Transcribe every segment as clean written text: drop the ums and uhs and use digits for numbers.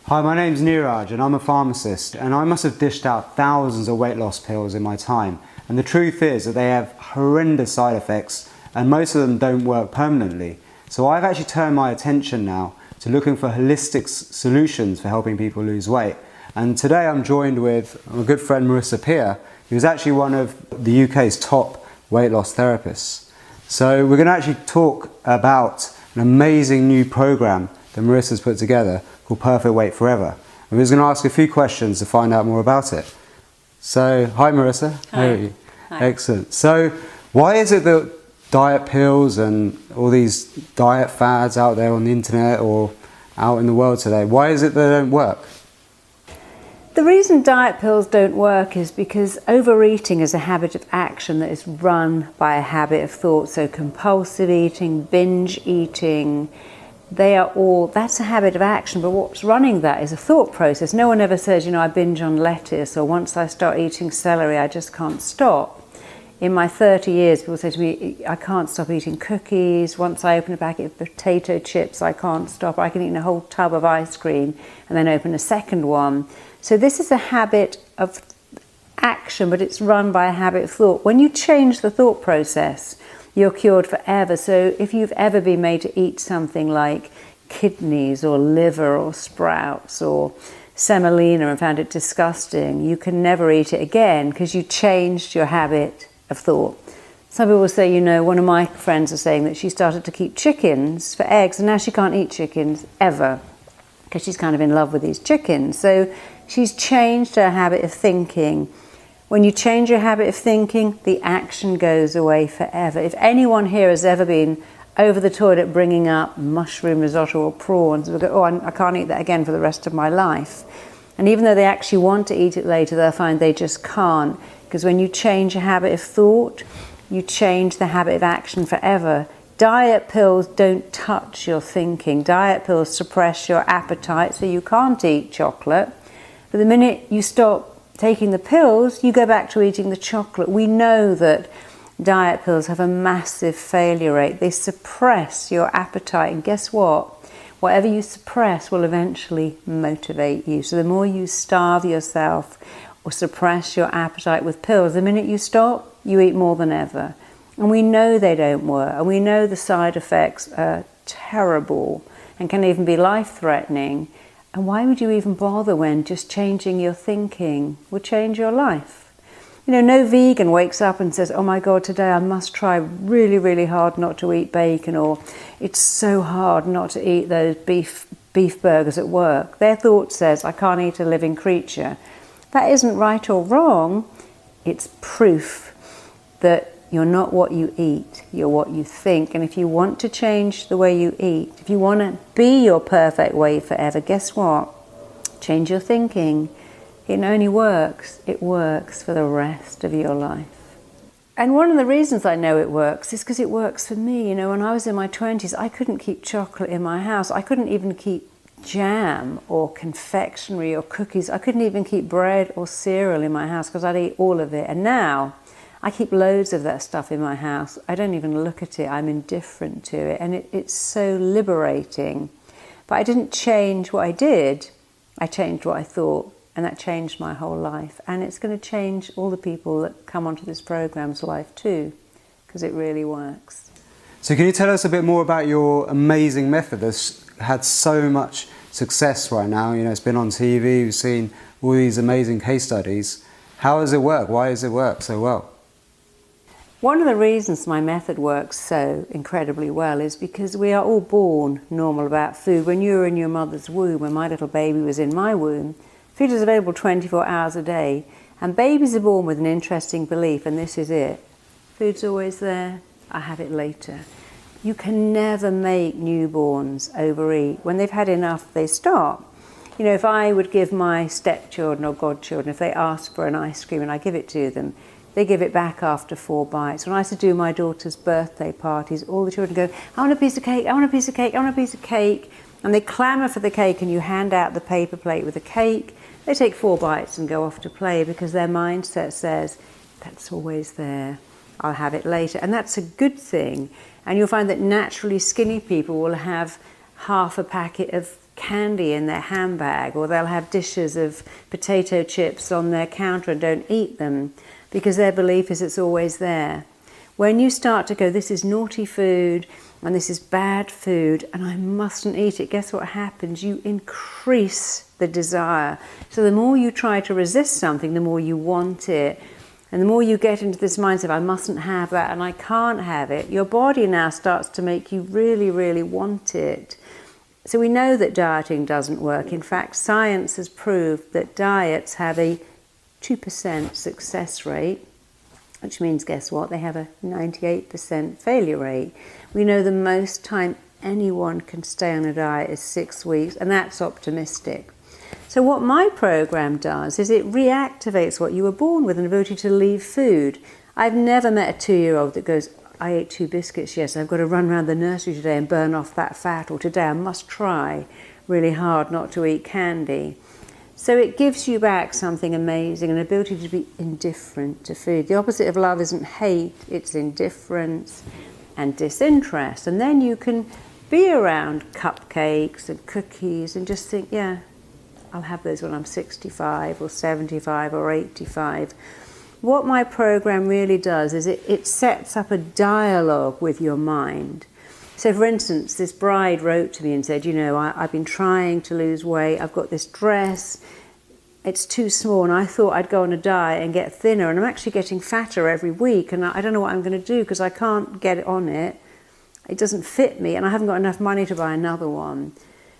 Hi, my name's Neeraj and I'm a pharmacist, and I must have dished out thousands of weight loss pills in my time, and the truth is that they have horrendous side effects and most of them don't work permanently. So I've actually turned my attention now to looking for holistic solutions for helping people lose weight. And today I'm joined with my good friend Marisa Peer, who's actually one of the UK's top weight loss therapists. So we're going to actually talk about an amazing new program that Marissa's put together called Perfect Weight Forever. And we're just going to ask a few questions to find out more about it. So, hi Marissa. Hi. How are you? Hi. Excellent. So, why is it that diet pills and all these diet fads out there on the internet or out in the world today, why is it they don't work? The reason diet pills don't work is because overeating is a habit of action that is run by a habit of thought. So compulsive eating, binge eating, that's a habit of action, but what's running that is a thought process. No one ever says, I binge on lettuce, or once I start eating celery, I just can't stop. In my 30 years, people say to me, I can't stop eating cookies. Once I open a packet of potato chips, I can't stop. I can eat a whole tub of ice cream and then open a second one. So this is a habit of action, but it's run by a habit of thought. When you change the thought process, you're cured forever. So if you've ever been made to eat something like kidneys or liver or sprouts or semolina and found it disgusting, you can never eat it again because you changed your habit of thought. Some people say, one of my friends are saying that she started to keep chickens for eggs and now she can't eat chickens ever because she's kind of in love with these chickens. So she's changed her habit of thinking. When you change your habit of thinking, the action goes away forever. If anyone here has ever been over the toilet bringing up mushroom risotto or prawns, they'll go, I can't eat that again for the rest of my life. And even though they actually want to eat it later, they'll find they just can't. Because when you change a habit of thought, you change the habit of action forever. Diet pills don't touch your thinking. Diet pills suppress your appetite, so you can't eat chocolate. But the minute you stop taking the pills, you go back to eating the chocolate. We know that diet pills have a massive failure rate. They suppress your appetite, and guess what? Whatever you suppress will eventually motivate you. So the more you starve yourself or suppress your appetite with pills, the minute you stop, you eat more than ever. And we know they don't work, and we know the side effects are terrible and can even be life-threatening. And why would you even bother when just changing your thinking would change your life? No vegan wakes up and says, oh my God, today I must try really, really hard not to eat bacon, or it's so hard not to eat those beef burgers at work. Their thought says, I can't eat a living creature. That isn't right or wrong. It's proof that you're not what you eat, you're what you think. And if you want to change the way you eat, if you want to be your perfect weight forever, guess what? Change your thinking. It only works. It works for the rest of your life. And one of the reasons I know it works is because it works for me. When I was in my 20s, I couldn't keep chocolate in my house. I couldn't even keep jam or confectionery or cookies. I couldn't even keep bread or cereal in my house because I'd eat all of it. And now I keep loads of that stuff in my house. I don't even look at it. I'm indifferent to it. And it's so liberating. But I didn't change what I did. I changed what I thought. And that changed my whole life. And it's going to change all the people that come onto this program's life too, because it really works. So can you tell us a bit more about your amazing method that's had so much success right now? It's been on TV, we've seen all these amazing case studies. How does it work? Why does it work so well? One of the reasons my method works so incredibly well is because we are all born normal about food. When you were in your mother's womb, when my little baby was in my womb, food is available 24 hours a day. And babies are born with an interesting belief, and this is it. Food's always there, I have it later. You can never make newborns overeat. When they've had enough, they stop. If I would give my stepchildren or godchildren, if they ask for an ice cream and I give it to them, they give it back after 4 bites. When I used to do my daughter's birthday parties, all the children go, I want a piece of cake, I want a piece of cake, I want a piece of cake. And they clamour for the cake, and you hand out the paper plate with the cake. They take 4 bites and go off to play because their mindset says, that's always there, I'll have it later. And that's a good thing. And you'll find that naturally skinny people will have half a packet of candy in their handbag, or they'll have dishes of potato chips on their counter and don't eat them because their belief is it's always there. When you start to go, this is naughty food and this is bad food and I mustn't eat it, guess what happens? You increase the desire. So the more you try to resist something, the more you want it. And the more you get into this mindset, I mustn't have that and I can't have it, your body now starts to make you really, really want it. So we know that dieting doesn't work. In fact, science has proved that diets have a 2% success rate, which means, guess what? They have a 98% failure rate. We know the most time anyone can stay on a diet is 6 weeks, and that's optimistic. So what my program does is it reactivates what you were born with, an ability to leave food. I've never met a 2-year-old that goes, I ate 2 biscuits, yes, I've got to run around the nursery today and burn off that fat, or today I must try really hard not to eat candy. So it gives you back something amazing, an ability to be indifferent to food. The opposite of love isn't hate, it's indifference and disinterest. And then you can be around cupcakes and cookies and just think, yeah, I'll have those when I'm 65 or 75 or 85. What my program really does is it sets up a dialogue with your mind. So for instance, this bride wrote to me and said, you know, I've been trying to lose weight, I've got this dress, it's too small, and I thought I'd go on a diet and get thinner, and I'm actually getting fatter every week, and I don't know what I'm going to do because I can't get it on it. It doesn't fit me, and I haven't got enough money to buy another one.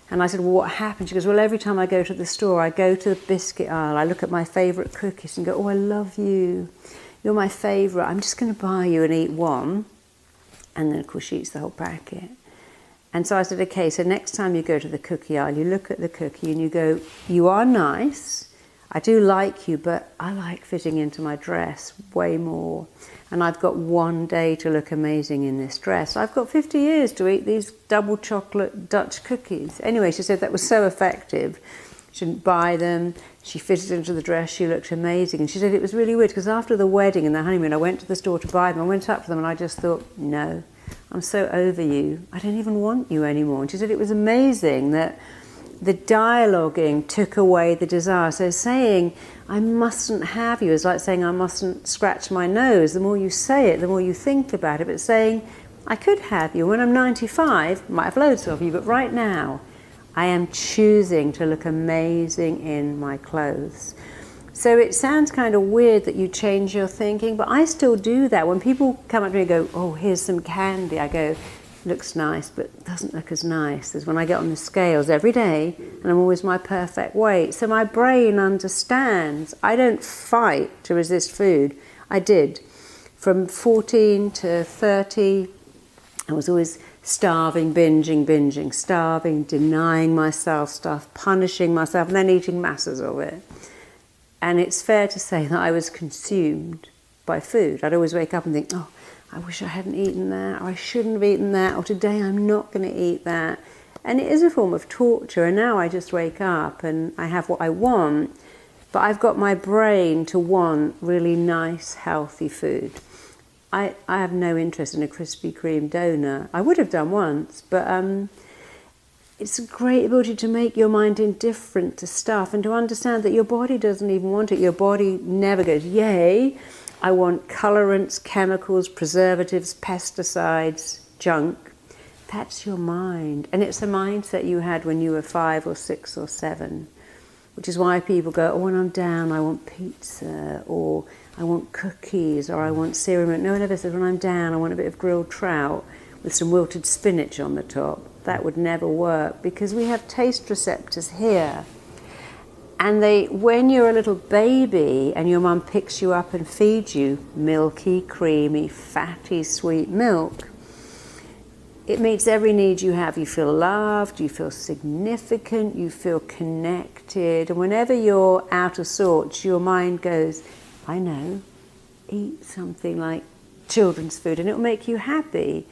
And I said, well, what happened? She goes, well, every time I go to the store, I go to the biscuit aisle, I look at my favourite cookies and go, oh, I love you. You're my favourite. I'm just going to buy you and eat one. And then, of course, she eats the whole packet. And so I said, okay, so next time you go to the cookie aisle, you look at the cookie and you go, you are nice. I do like you, but I like fitting into my dress way more. And I've got one day to look amazing in this dress. I've got 50 years to eat these double chocolate Dutch cookies. Anyway, she said that was so effective. She didn't buy them. She fitted into the dress. She looked amazing. And she said it was really weird because after the wedding and the honeymoon, I went to the store to buy them. I went up to them and I just thought, no, I'm so over you. I don't even want you anymore. And she said it was amazing that the dialoguing took away the desire. So saying, I mustn't have you is like saying I mustn't scratch my nose. The more you say it, the more you think about it. But saying, I could have you. When I'm 95, I might have loads of you, but right now, I am choosing to look amazing in my clothes. So it sounds kind of weird that you change your thinking, but I still do that. When people come up to me and go, oh, here's some candy, I go, looks nice, but doesn't look as nice as when I get on the scales every day and I'm always my perfect weight. So my brain understands. I don't fight to resist food. I did. From 14 to 30, I was always starving, binging, starving, denying myself stuff, punishing myself, and then eating masses of it. And it's fair to say that I was consumed by food. I'd always wake up and think, oh, I wish I hadn't eaten that, or I shouldn't have eaten that, or today I'm not going to eat that. And it is a form of torture, and now I just wake up and I have what I want, but I've got my brain to want really nice, healthy food. I have no interest in a Krispy Kreme donut. I would have done once, but it's a great ability to make your mind indifferent to stuff and to understand that your body doesn't even want it. Your body never goes, yay, I want colorants, chemicals, preservatives, pesticides, junk. That's your mind. And it's a mindset you had when you were 5 or 6 or 7, which is why people go, oh, when I'm down, I want pizza, or I want cookies, or I want cereal. No one ever says, when I'm down, I want a bit of grilled trout with some wilted spinach on the top. That would never work because we have taste receptors here. And when you're a little baby and your mum picks you up and feeds you milky, creamy, fatty, sweet milk, it meets every need you have. You feel loved, you feel significant, you feel connected. And whenever you're out of sorts, your mind goes, I know, eat something like children's food and it'll make you happy.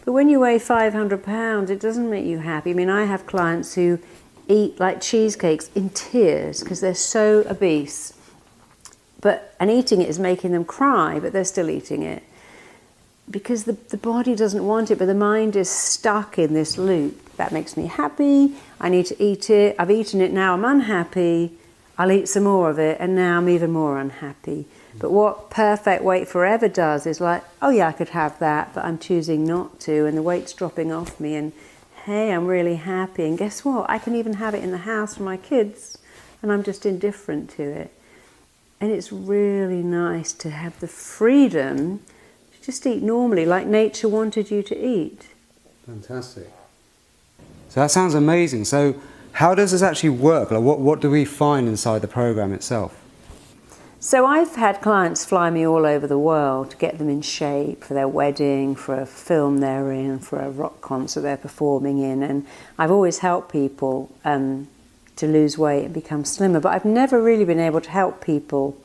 But when you weigh 500 pounds, it doesn't make you happy. I mean, I have clients who eat like cheesecakes in tears because they're so obese. And eating it is making them cry, but they're still eating it. because the body doesn't want it, but the mind is stuck in this loop. That makes me happy, I need to eat it, I've eaten it, now I'm unhappy, I'll eat some more of it, and now I'm even more unhappy. But what perfect weight forever does is like, oh yeah, I could have that, but I'm choosing not to, and the weight's dropping off me, and hey, I'm really happy, and guess what? I can even have it in the house for my kids, and I'm just indifferent to it. And it's really nice to have the freedom to just eat normally, like nature wanted you to eat. Fantastic. So that sounds amazing. So how does this actually work? Like what do we find inside the program itself? So I've had clients fly me all over the world to get them in shape for their wedding, for a film they're in, for a rock concert they're performing in. And I've always helped people to lose weight and become slimmer. But I've never really been able to help people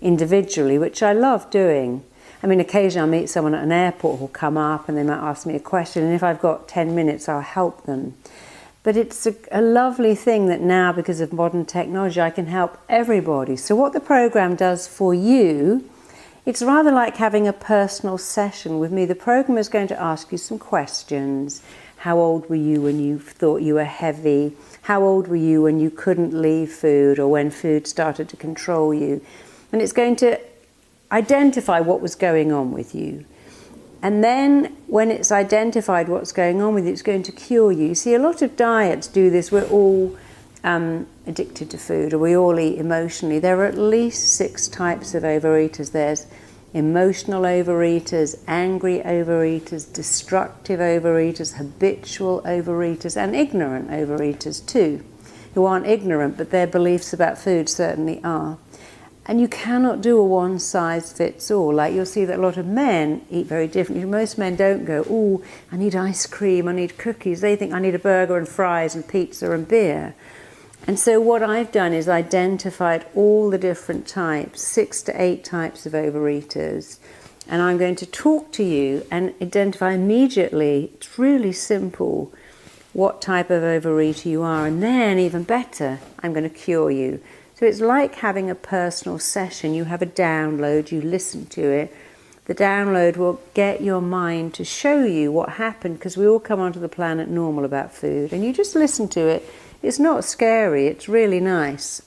individually, which I love doing. I mean, occasionally I'll meet someone at an airport who'll come up and they might ask me a question, and if I've got 10 minutes, I'll help them. But it's a lovely thing that now, because of modern technology, I can help everybody. So what the program does for you, it's rather like having a personal session with me. The program is going to ask you some questions. How old were you when you thought you were heavy? How old were you when you couldn't leave food, or when food started to control you? And it's going to identify what was going on with you. And then when it's identified what's going on with you, it's going to cure you. See, a lot of diets do this. We're all addicted to food, or we all eat emotionally. There are at least 6 types of overeaters. There's emotional overeaters, angry overeaters, destructive overeaters, habitual overeaters, and ignorant overeaters too, who aren't ignorant, but their beliefs about food certainly are. And you cannot do a one-size-fits-all. Like, you'll see that a lot of men eat very differently. Most men don't go, oh, I need ice cream, I need cookies. They think I need a burger and fries and pizza and beer. And so what I've done is identified all the different types, 6 to 8 types of overeaters. And I'm going to talk to you and identify immediately, it's really simple, what type of overeater you are. And then, even better, I'm going to cure you. So it's like having a personal session. You have a download, you listen to it. The download will get your mind to show you what happened, because we all come onto the planet normal about food. And you just listen to it. It's not scary, it's really nice.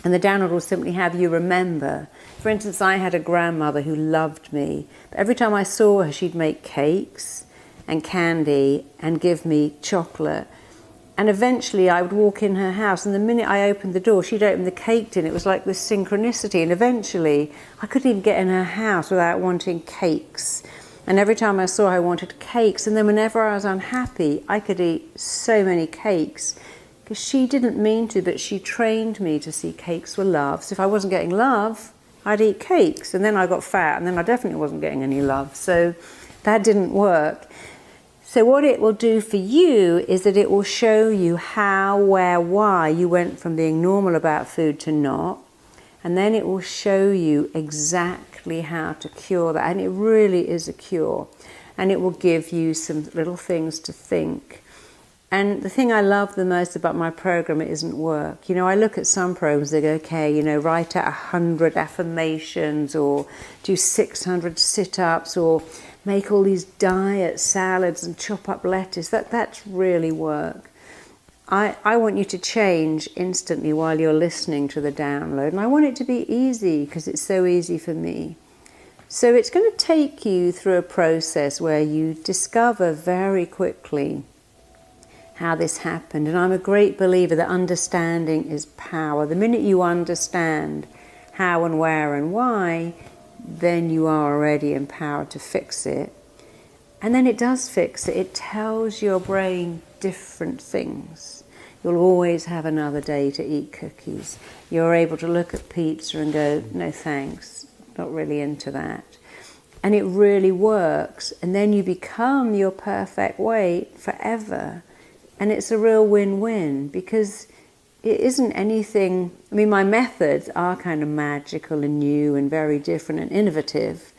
And the download will simply have you remember. For instance, I had a grandmother who loved me. But every time I saw her, she'd make cakes and candy and give me chocolate. And eventually I would walk in her house, and the minute I opened the door, she'd open the cake tin. It was like this synchronicity. And eventually I couldn't even get in her house without wanting cakes. And every time I saw her, I wanted cakes. And then whenever I was unhappy, I could eat so many cakes, because she didn't mean to, but she trained me to see cakes were love. So if I wasn't getting love, I'd eat cakes. And then I got fat, and then I definitely wasn't getting any love. So that didn't work. So what it will do for you is that it will show you how, where, why you went from being normal about food to not. And then it will show you exactly how to cure that. And it really is a cure. And it will give you some little things to think. And the thing I love the most about my program, it isn't work. You know, I look at some programs, they go, okay, you know, write out 100 affirmations, or do 600 sit-ups, or make all these diet salads and chop up lettuce. That's really work. I want you to change instantly while you're listening to the download. And I want it to be easy, because it's so easy for me. So it's going to take you through a process where you discover very quickly how this happened. And I'm a great believer that understanding is power. The minute you understand how and where and why, then you are already empowered to fix it. And then it does fix it. It tells your brain different things. You'll always have another day to eat cookies. You're able to look at pizza and go, no thanks, not really into that. And it really works. And then you become your perfect weight forever. And it's a real win-win, because it isn't anything. I mean, my methods are kind of magical and new and very different and innovative,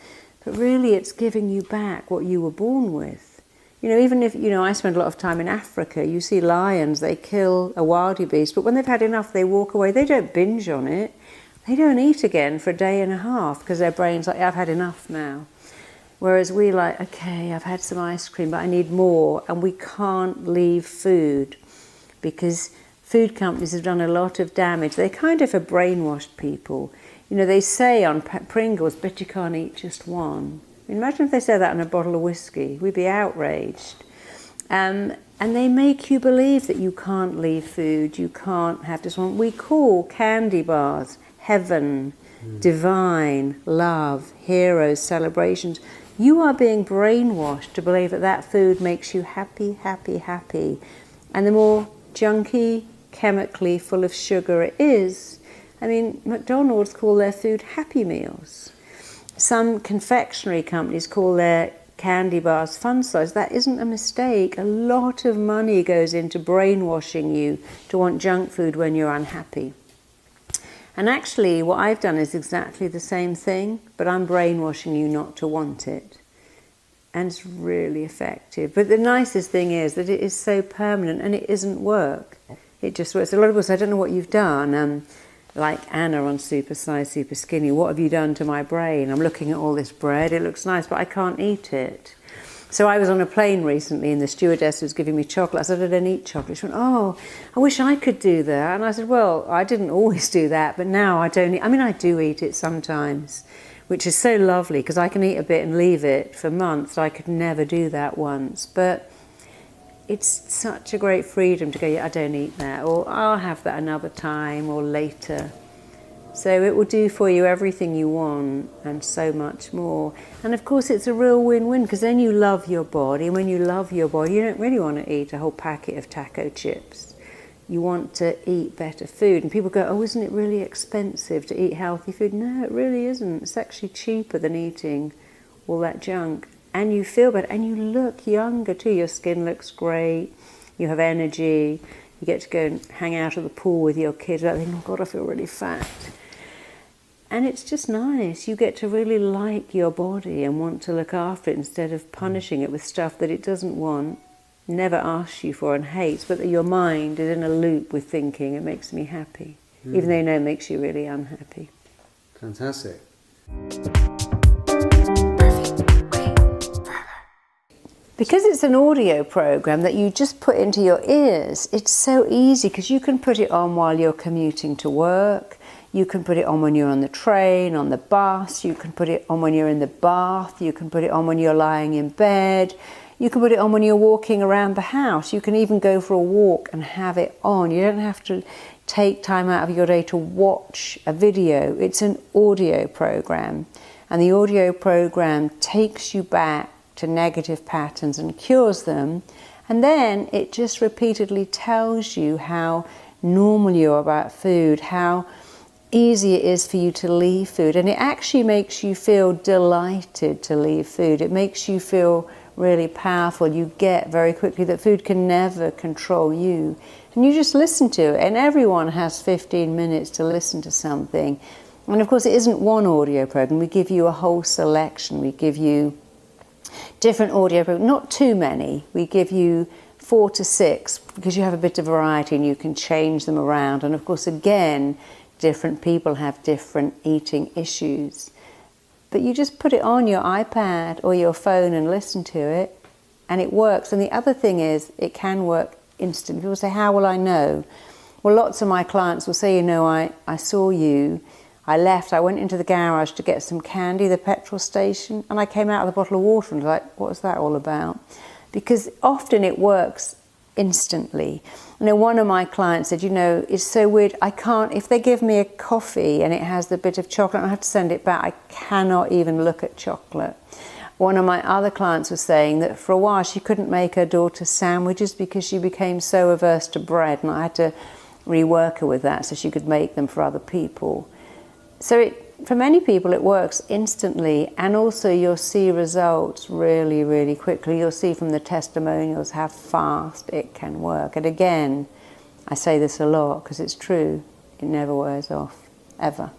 but really it's giving you back what you were born with. You know, even if, you know, I spend a lot of time in Africa, you see lions, they kill a wildebeest, but when they've had enough, they walk away. They don't binge on it. They don't eat again for a day and a half, because their brain's like, I've had enough now. Whereas we like, okay, I've had some ice cream, but I need more, and we can't leave food because food companies have done a lot of damage. They kind of have brainwashed people. You know, they say on Pringles, bet you can't eat just one. Imagine if they said that on a bottle of whiskey. We'd be outraged. And they make you believe that you can't leave food, you can't have just one. We call candy bars heaven, divine, love, heroes, celebrations. You are being brainwashed to believe that that food makes you happy, happy, happy. And the more junky, chemically full of sugar it is, I mean, McDonald's call their food Happy Meals. Some confectionery companies call their candy bars fun size. That isn't a mistake. A lot of money goes into brainwashing you to want junk food when you're unhappy. And actually, what I've done is exactly the same thing, but I'm brainwashing you not to want it. And it's really effective. But the nicest thing is that it is so permanent and it isn't work. It just works. A lot of people say, I don't know what you've done. Like Anna on Super Size, Super Skinny, what have you done to my brain? I'm looking at all this bread, it looks nice, but I can't eat it. So I was on a plane recently and the stewardess was giving me chocolate. I said, I don't eat chocolate. She went, oh, I wish I could do that. And I said, well, I didn't always do that, but now I don't eat. I mean, I do eat it sometimes, which is so lovely because I can eat a bit and leave it for months. I could never do that once. But it's such a great freedom to go, yeah, I don't eat that, or I'll have that another time or later. So it will do for you everything you want and so much more. And of course it's a real win-win because then you love your body, and when you love your body you don't really want to eat a whole packet of taco chips. You want to eat better food. And people go, oh, isn't it really expensive to eat healthy food? No, it really isn't. It's actually cheaper than eating all that junk. And you feel better and you look younger too. Your skin looks great, you have energy, you get to go and hang out at the pool with your kids without thinking, oh God, I feel really fat. And it's just nice. You get to really like your body and want to look after it instead of punishing it with stuff that it doesn't want, never asks you for and hates, but that your mind is in a loop with thinking, it makes me happy, even though you know it makes you really unhappy. Fantastic. Because it's an audio program that you just put into your ears, it's so easy because you can put it on while you're commuting to work. You can put it on when you're on the train, on the bus. You can put it on when you're in the bath. You can put it on when you're lying in bed. You can put it on when you're walking around the house. You can even go for a walk and have it on. You don't have to take time out of your day to watch a video. It's an audio program. And the audio program takes you back to negative patterns and cures them. And then it just repeatedly tells you how normal you are about food, how easy it is for you to leave food, and it actually makes you feel delighted to leave food. It makes you feel really powerful. You get very quickly that food can never control you, and you just listen to it. And everyone has 15 minutes to listen to something. And of course it isn't one audio program. We give you a whole selection. We give you different audio programs, not too many. We give you 4 to 6 because you have a bit of variety and you can change them around. And of course again, different people have different eating issues. But you just put it on your iPad or your phone and listen to it, and it works. And the other thing is, it can work instantly. People say, how will I know? Well, lots of my clients will say, you know, I saw you, I left, I went into the garage to get some candy, the petrol station, and I came out with a bottle of water and was like, what was that all about? Because often it works instantly. You know, one of my clients said, you know, it's so weird, I can't, if they give me a coffee and it has the bit of chocolate, I have to send it back, I cannot even look at chocolate. One of my other clients was saying that for a while she couldn't make her daughter sandwiches because she became so averse to bread, and I had to rework her with that so she could make them for other people. So for many people it works instantly, and also you'll see results really, really quickly. You'll see from the testimonials how fast it can work. And again, I say this a lot because it's true, it never wears off, ever.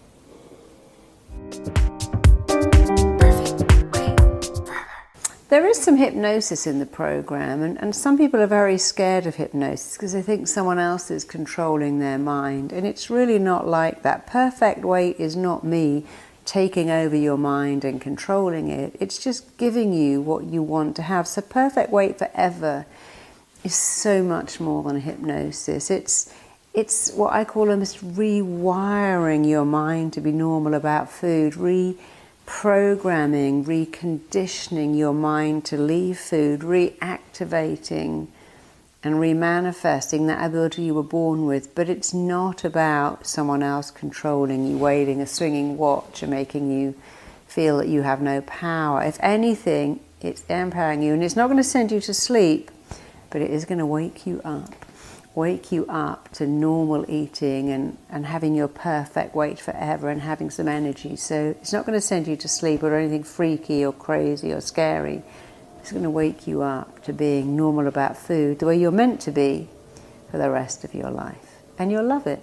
There is some hypnosis in the program, and some people are very scared of hypnosis because they think someone else is controlling their mind, and it's really not like that. Perfect weight is not me taking over your mind and controlling it. It's just giving you what you want to have. So Perfect Weight Forever is so much more than hypnosis. It's what I call almost rewiring your mind to be normal about food, reprogramming, reconditioning your mind to leave food, reactivating and remanifesting that ability you were born with. But it's not about someone else controlling you, waving a swinging watch and making you feel that you have no power. If anything, it's empowering you, and it's not going to send you to sleep, but it is going to wake you up to normal eating and having your perfect weight forever and having some energy. So it's not going to send you to sleep or anything freaky or crazy or scary. It's going to wake you up to being normal about food, the way you're meant to be for the rest of your life. And you'll love it.